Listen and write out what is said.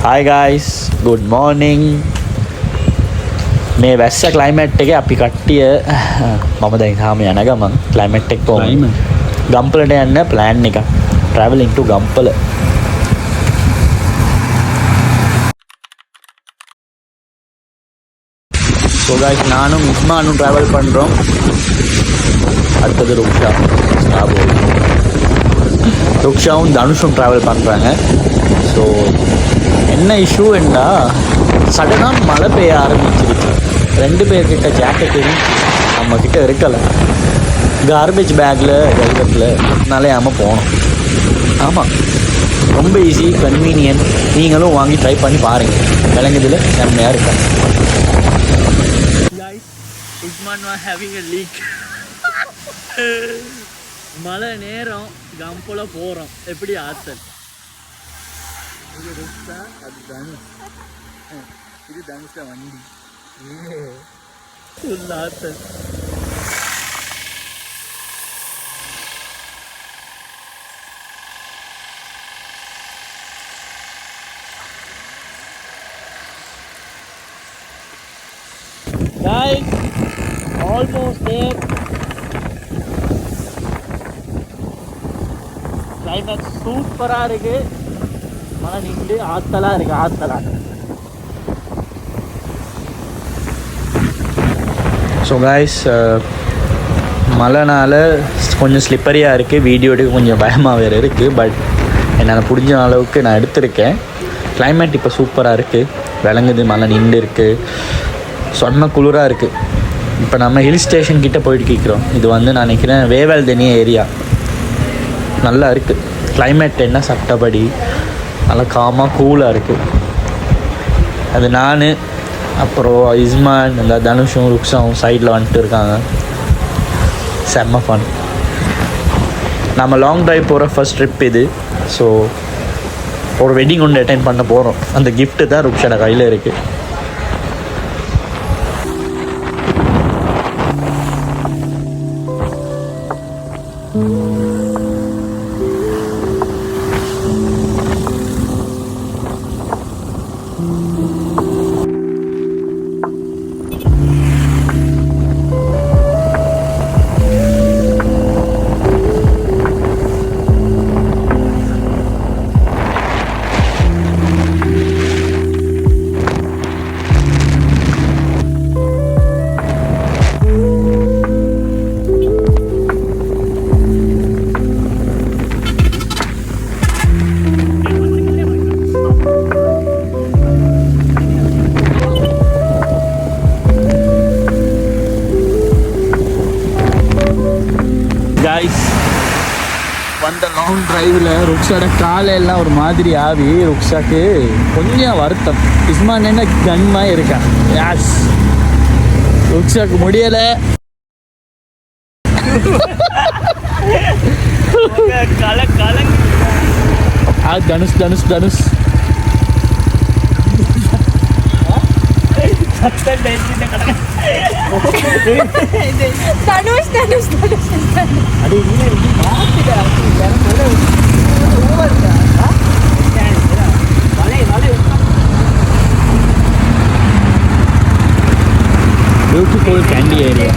Hi guys, good morning. මේ වැස්ස climate එකේ අපි කට්ටිය මම දැන් තාම යන ගමන් ක්ලයිමේට් එක කොහොමද? ගම්පලට යන්න ප්ලෑන් එක. traveling to Gampola. So guys, நானும் உஸ்மானும் travel பண்றோம். அடுத்தது ருக்ஷாவும் தனுஷும் ட்ராவல் பண்ணுறாங்க. ஸோ என்ன இஷ்யூன்னா சடனாக மழை பெய்ய ஆரம்பிச்சிருச்சு. 2 பேர்கிட்ட ஜாக்கெட் நம்மக்கிட்ட இருக்கலை. கார்பேஜ் பேக்கில் ஹெல்மெட்டில் நலையாமல் போனோம். ஆமாம், ரொம்ப ஈஸி, கன்வீனியன்ட். நீங்களும் வாங்கி ட்ரை பண்ணி பாருங்கள். விளங்குதில் செம்மையாக இருக்கா. Usman was having a leak. மழை நேரம் கம்போல போகிறோம். எப்படி ஆத்தல் இது ருக்ஸா, அது தனுஷ். இது தனுஷ வண்டி. ஆத்தல் guys, almost there. கிளைமேட் சூப்பராக இருக்குது. மழை நின்று ஆத்தலாக இருக்குது. ஸோ காய்ஸ், மழைனால கொஞ்சம் ஸ்லிப்பரியாக இருக்குது. வீடியோ எடுக்க கொஞ்சம் பயமாக வேறு இருக்குது. பட் என்னால் பிடிச்ச அளவுக்கு நான் எடுத்திருக்கேன். கிளைமேட் இப்போ சூப்பராக இருக்குது. விளங்குது, மழை நின்று இருக்குது. சொன்ன குளிராக இருக்குது. இப்போ நம்ம ஹில் ஸ்டேஷன் கிட்டே போயிட்டு கேட்குறோம். இது வந்து நான் நினைக்கிறேன் வேவல்தனிய ஏரியா. நல்லா இருக்குது. கிளைமேட் என்ன சட்டப்படி நல்லா காமாக கூலாக இருக்குது. அது நான் அப்புறம் இஸ்மான், இந்த தனுஷும் ருக்ஸாவும் சைடில் வந்துட்டு இருக்காங்க. செம்ம ஃபன். நம்ம லாங் ட்ரைவ் போகிற ஃபர்ஸ்ட் ட்ரிப் இது. ஸோ ஒரு வெட்டிங் ஒன்று அட்டெண்ட் பண்ண போகிறோம். அந்த கிஃப்ட்டு தான் ருக்ஷாட கையில் இருக்குது. வந்த லாங் டிரைவில் ருக்ஷாட காலையெல்லாம் ஒரு மாதிரி ஆவி. ருக்ஷாக்கு கொஞ்சம் வருத்தம். இஸ்மான் என்ன கன்மாக இருக்கான். யாஸ், ருக்ஷாக்கு முடியலை. Dhanush Dhanush Dhanush beautiful candy area.